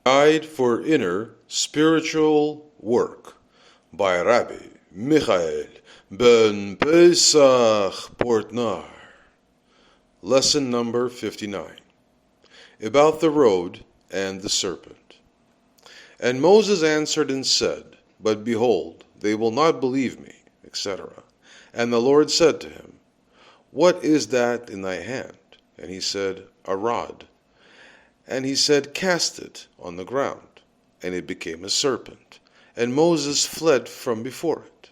Guide for Inner Spiritual Work by Rabbi Michael-ben-Pesach, Portnaar. Lesson number 59. About the road and the serpent. And Moses answered and said, But behold, they will not believe me, etc. And the Lord said to him, What is that in thy hand? And he said, A rod. And he said, Cast it on the ground. And it became a serpent. And Moses fled from before it.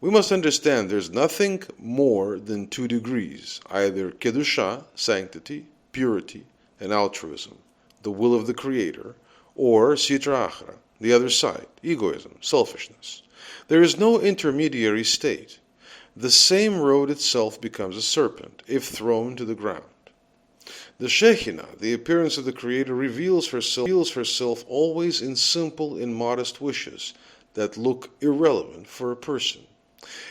We must understand there's nothing more than 2 degrees, either kedusha, sanctity, purity, and altruism, the will of the Creator, or sitra achra, the other side, egoism, selfishness. There is no intermediary state. The same road itself becomes a serpent if thrown to the ground. The Shekhinah, the appearance of the Creator, reveals herself always in simple and modest wishes that look irrelevant for a person.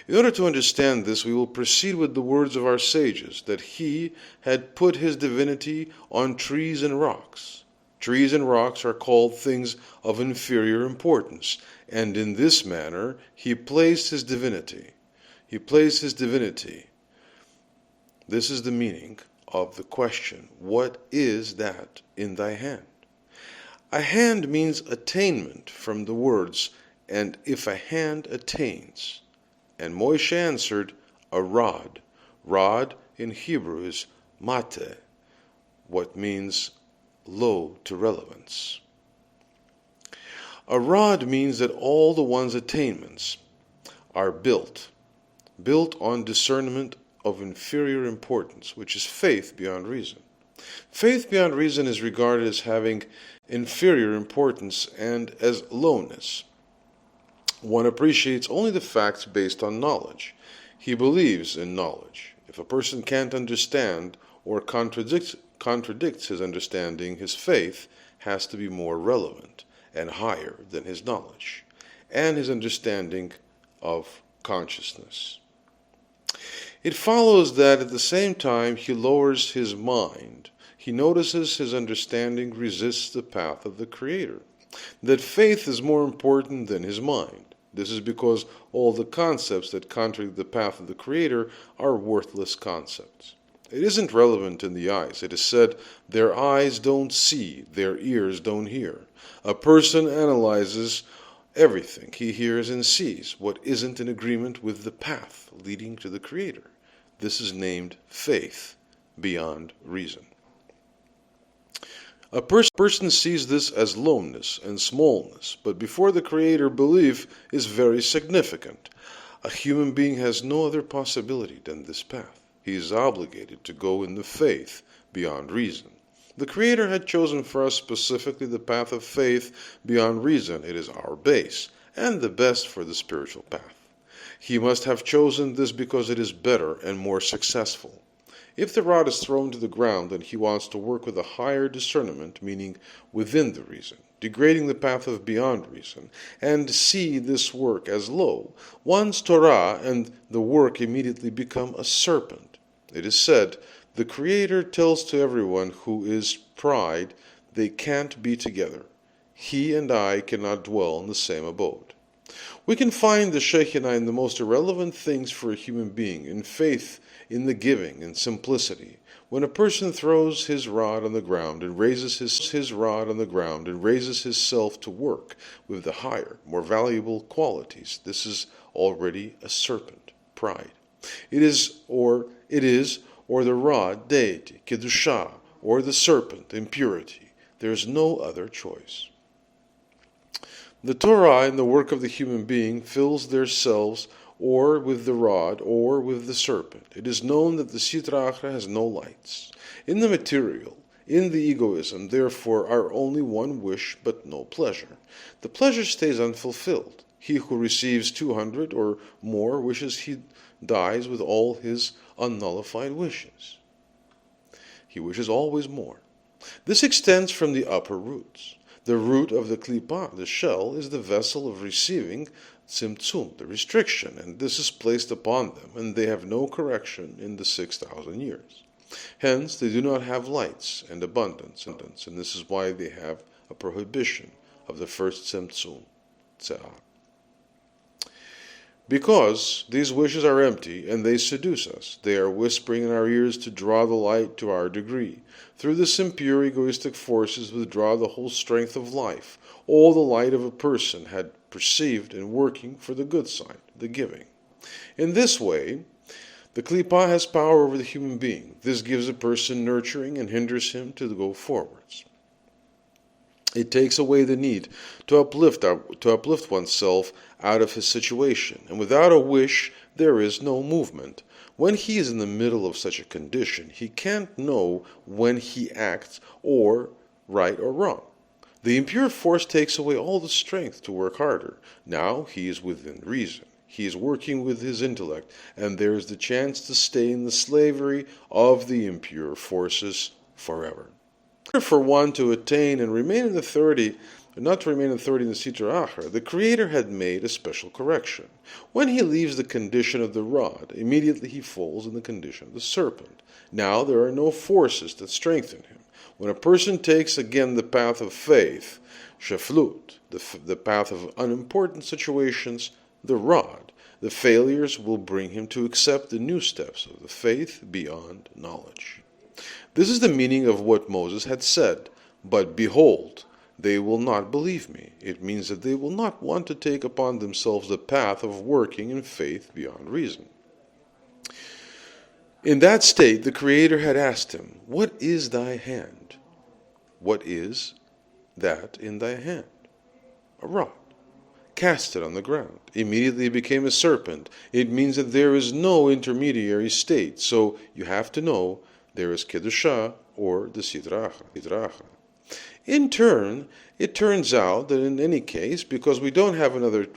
In order to understand this, we will proceed with the words of our sages, that He had put His divinity on trees and rocks. Trees and rocks are called things of inferior importance, and in this manner He placed His divinity. This is the meaning of the question, what is that in thy hand? A hand means attainment from the words, and if a hand attains. And Moshe answered, a rod. Rod in Hebrew is mate, what means low to relevance. A rod means that all the one's attainments are built on discernment of inferior importance, which is faith beyond reason. Faith beyond reason is regarded as having inferior importance and as lowness. One appreciates only the facts based on knowledge. He believes in knowledge. If a person can't understand or contradicts his understanding, his faith has to be more relevant and higher than his knowledge and his understanding of consciousness. It follows that at the same time he lowers his mind. He notices his understanding resists the path of the Creator. That faith is more important than his mind. This is because all the concepts that contradict the path of the Creator are worthless concepts. It isn't relevant in the eyes. It is said, their eyes don't see, their ears don't hear. A person analyzes everything he hears and sees, what isn't in agreement with the path leading to the Creator. This is named faith beyond reason. A person sees this as lowness and smallness, but before the Creator, belief is very significant. A human being has no other possibility than this path. He is obligated to go in the faith beyond reason. The Creator had chosen for us specifically the path of faith beyond reason. It is our base and the best for the spiritual path. He must have chosen this because it is better and more successful. If the rod is thrown to the ground, then he wants to work with a higher discernment, meaning within the reason, degrading the path of beyond reason, and see this work as low. One's Torah and the work immediately become a serpent. It is said, the Creator tells to everyone who is pride, they can't be together. He and I cannot dwell in the same abode. We can find the Shekhinah in the most irrelevant things for a human being, in faith, in the giving, in simplicity. When a person throws his rod on the ground and raises his rod on the ground and raises his self to work with the higher, more valuable qualities, this is already a serpent, pride. It is or the rod, deity, kedusha, or the serpent, impurity. There is no other choice. The Torah and the work of the human being fills their selves or with the rod or with the serpent. It is known that the sitra achra has no lights. In the material, in the egoism, therefore, are only one wish but no pleasure. The pleasure stays unfulfilled. He who receives 200 or more wishes he dies with all his unnullified wishes. He wishes always more. This extends from the upper roots. The root of the klipa, the shell, is the vessel of receiving tzimtzum, the restriction, and this is placed upon them, and they have no correction in the 6,000 years. Hence, they do not have lights and abundance, and this is why they have a prohibition of the first tzimtzum, tzehah. Because these wishes are empty and they seduce us, they are whispering in our ears to draw the light to our degree. Through this impure egoistic forces withdraw the whole strength of life, all the light of a person had perceived and working for the good side, the giving. In this way, the klipa has power over the human being. This gives a person nurturing and hinders him to go forwards. It takes away the need to uplift oneself out of his situation, and without a wish there is no movement. When he is in the middle of such a condition, he can't know when he acts or right or wrong. The impure force takes away all the strength to work harder. Now he is within reason. He is working with his intellect, and there is the chance to stay in the slavery of the impure forces forever. For one to attain and remain in the 30, not to remain in 30 in the Sitra Achra, the Creator had made a special correction. When he leaves the condition of the rod, immediately he falls in the condition of the serpent. Now there are no forces that strengthen him. When a person takes again the path of faith, shaflut, the path of unimportant situations, the rod, the failures will bring him to accept the new steps of the faith beyond knowledge. This is the meaning of what Moses had said, "But behold, they will not believe me." It means that they will not want to take upon themselves the path of working in faith beyond reason. In that state, the Creator had asked him, "What is thy hand?" What is that in thy hand? A rod. Cast it on the ground. Immediately it became a serpent. It means that there is no intermediary state. So you have to know there is Kedushah or the Sitra Achra. In turn, it turns out that in any case, because we don't have another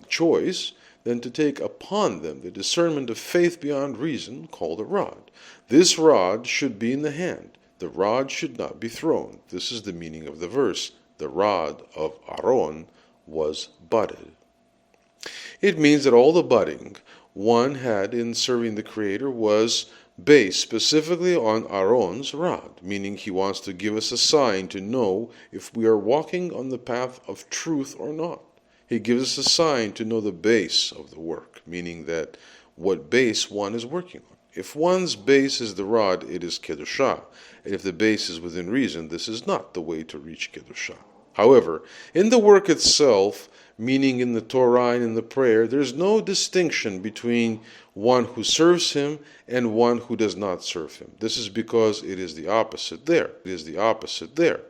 choice than to take upon them the discernment of faith beyond reason, called a rod. This rod should be in the hand. The rod should not be thrown. This is the meaning of the verse. The rod of Aaron was budded. It means that all the budding one had in serving the Creator was based specifically on Aaron's rod, meaning he wants to give us a sign to know if we are walking on the path of truth or not. He gives us a sign to know the base of the work, meaning that what base one is working on. If one's base is the rod, it is Kedushah, and if the base is within reason, this is not the way to reach Kedushah. However, in the work itself, meaning in the Torah and in the prayer, there is no distinction between one who serves him and one who does not serve him. This is because it is the opposite there. It is the opposite there.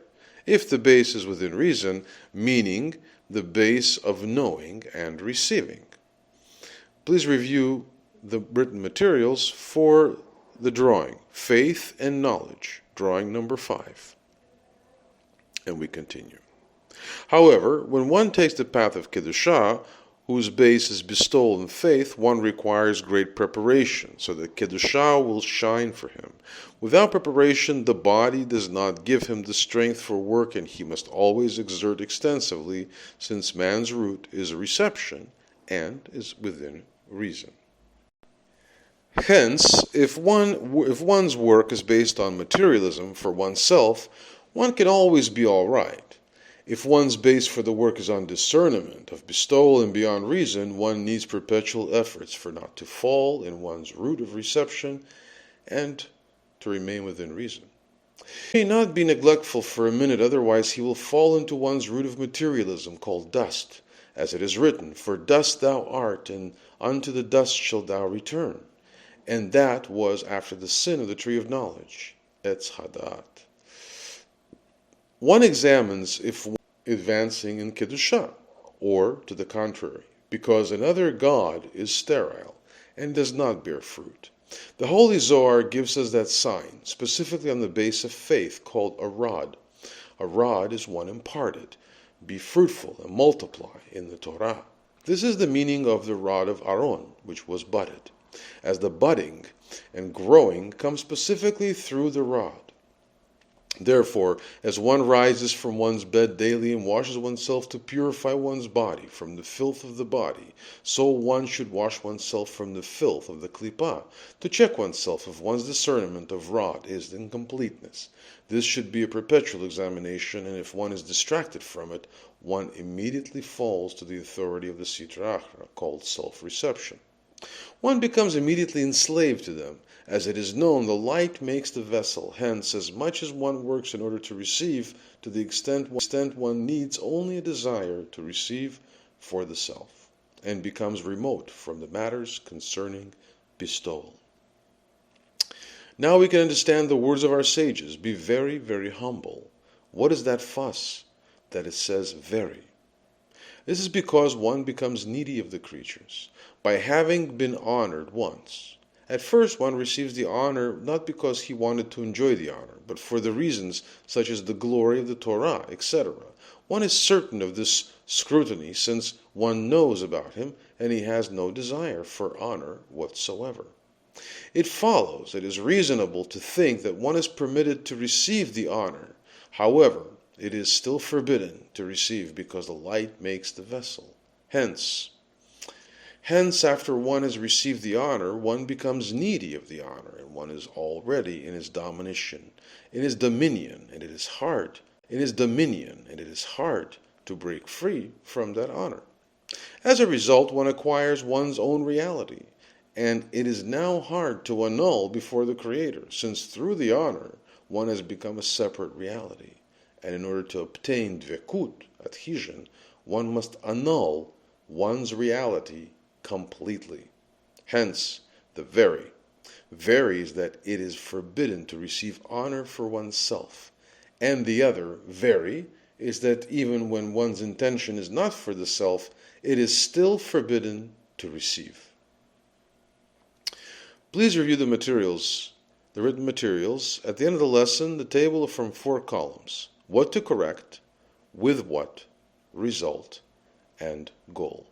If the base is within reason, meaning the base of knowing and receiving. Please review the written materials for the drawing, Faith and Knowledge, drawing number 5. And we continue. However, when one takes the path of Kedushah, whose base is bestowed in faith, one requires great preparation, so that Kedushah will shine for him. Without preparation, the body does not give him the strength for work, and he must always exert extensively, since man's root is reception and is within reason. Hence, if one's work is based on materialism for oneself, one can always be all right. If one's base for the work is on discernment of bestowal and beyond reason, one needs perpetual efforts for not to fall in one's root of reception and to remain within reason. He may not be neglectful for a minute, otherwise he will fall into one's root of materialism called dust, as it is written, "For dust thou art, and unto the dust shalt thou return." And that was after the sin of the tree of knowledge, Etz Hadat. One examines if one is advancing in Kedushah, or to the contrary, because another god is sterile and does not bear fruit. The Holy Zohar gives us that sign, specifically on the base of faith, called a rod. A rod is one imparted. Be fruitful and multiply in the Torah. This is the meaning of the rod of Aaron, which was budded, as the budding and growing comes specifically through the rod. Therefore, as one rises from one's bed daily and washes oneself to purify one's body from the filth of the body, so one should wash oneself from the filth of the klippah, to check oneself if one's discernment of rod is in completeness. This should be a perpetual examination, and if one is distracted from it, one immediately falls to the authority of the Sitra Achra, called self-reception. One becomes immediately enslaved to them. As it is known, the light makes the vessel. Hence, as much as one works in order to receive, to the extent one needs only a desire to receive for the self, and becomes remote from the matters concerning bestowal. Now we can understand the words of our sages. Be very, very humble. What is that fuss that it says very? This is because one becomes needy of the creatures. By having been honored once, at first one receives the honor not because he wanted to enjoy the honor, but for the reasons such as the glory of the Torah, etc. One is certain of this scrutiny since one knows about him and he has no desire for honor whatsoever. It follows, it is reasonable to think that one is permitted to receive the honor. However, it is still forbidden to receive because the light makes the vessel. Hence, after one has received the honor, one becomes needy of the honor, and one is already in his domination, in his dominion, and it is hard. To break free from that honor. As a result, one acquires one's own reality, and it is now hard to annul before the Creator, since through the honor one has become a separate reality. And in order to obtain dvekut, adhesion, one must annul one's reality completely. Hence, the very is that it is forbidden to receive honor for oneself. And the other, very, is that even when one's intention is not for the self, it is still forbidden to receive. Please review the written materials. At the end of the lesson, the table from 4 columns. What to correct, with what, result, and goal.